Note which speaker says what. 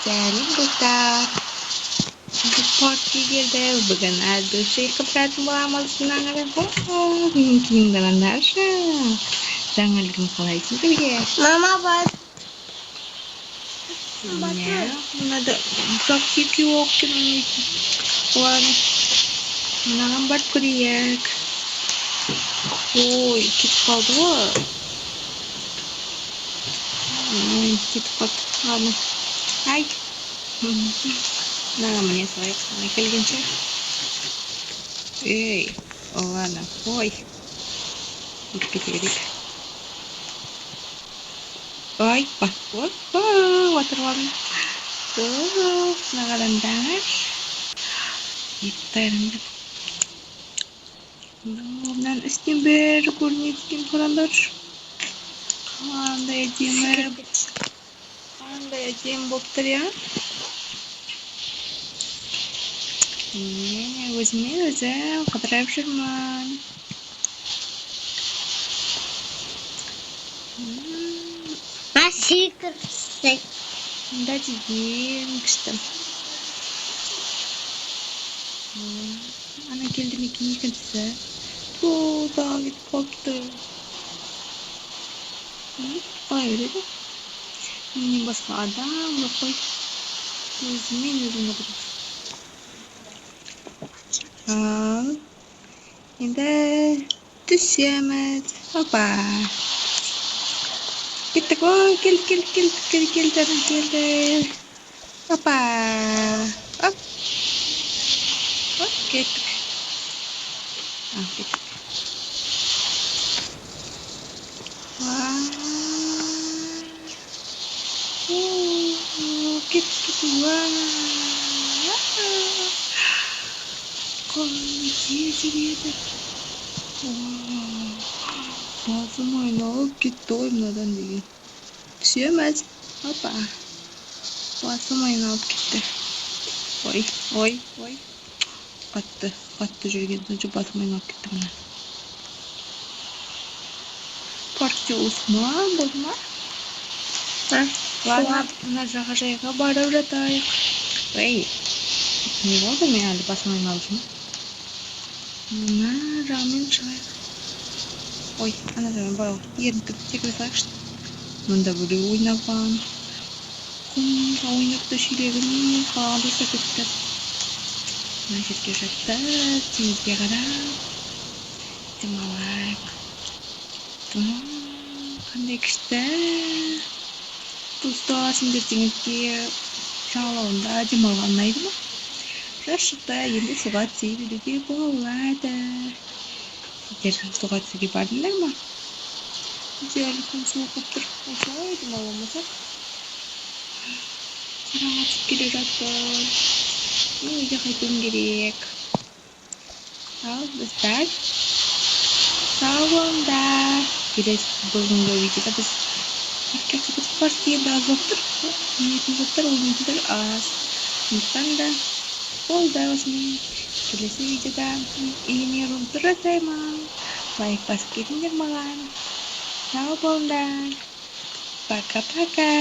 Speaker 1: Jadi buka partigerda bugun adusha ko'pratib bo'lamiz kiyimdaman Dasha. Жаңалығым қалайсың бірге?
Speaker 2: Мама, бас.
Speaker 1: Мынада ұзақ киіп жоқ келмейді. Ладно. Мынаған барып көрейік. Ой, кетіп қалды ғой. Кетіп қалды. Ладно. Ай. Мынаған міне салайық. Мына келгенше. Ей, ладно. Ой. Кетіп кете берейік. Ой, ой, отырғаным. Мына қараңдар. Еттәрімді. Мынан үстен бәрі көрінеді екен қараңдар. Қандай әдемі болып тұр, я. Өзіме өзім қыдырып жүрмін.
Speaker 2: Секірсек.
Speaker 1: Да деген күшті. Ана келді мекен екіншісі. Дағы кетіп қалыпты. Қалай береді? Менен басқа адам жоқ қой. Өзімен өзім отырып. Ал. Енді түсеміз. Опа. Кеттік, ой, келді. Опа. Оп. Оп, кеттік. Кеттік. Кеттік. Қалай жүреді. Басым айналып кетті ғой мынадан деген. Түсеміз. Опа. Басым айналып кетті. Ой. Қатты жүрген соң басым айналып кетті мына. Паркте осман болды ма? Ладно, мына жағажайға барып жатайық. Ой. Не болды мен әлі басым айналып жүрмін? Мына жағымен шығайық. Ой, ана жағымен барайық. Ерінтіп секіре салайықшы. Мұнда біреу ойнаған. Құмға ойнап та шелегін қалғанда секіртті. Мына жерге жатты, теңізге қарап демалайық. Қандай күшті. Достар, сендер теңізге жағалауында демалған ұнайды ма? Жаз шықты, енді суға түсе беруге болады. Сендер суға түсуге бардыңдар ма? Бізде әлі күн суық болып тұр. Осылай демаламасақ. Қараңғы түсіп келе жатыр. Мен үйге қайтуым керек. Ал, достар. Сау болыңдар. Келесі бүгінгі видеода біз паркке қатып парк енді аз болып тұр. Ойнайтын заттар аз. Сондықтан да болды осымен. Келесі видеода үйіне ролтер жасаймын. Лайк басып кетіңдер маған. Сау болыңдар. Пока-пока.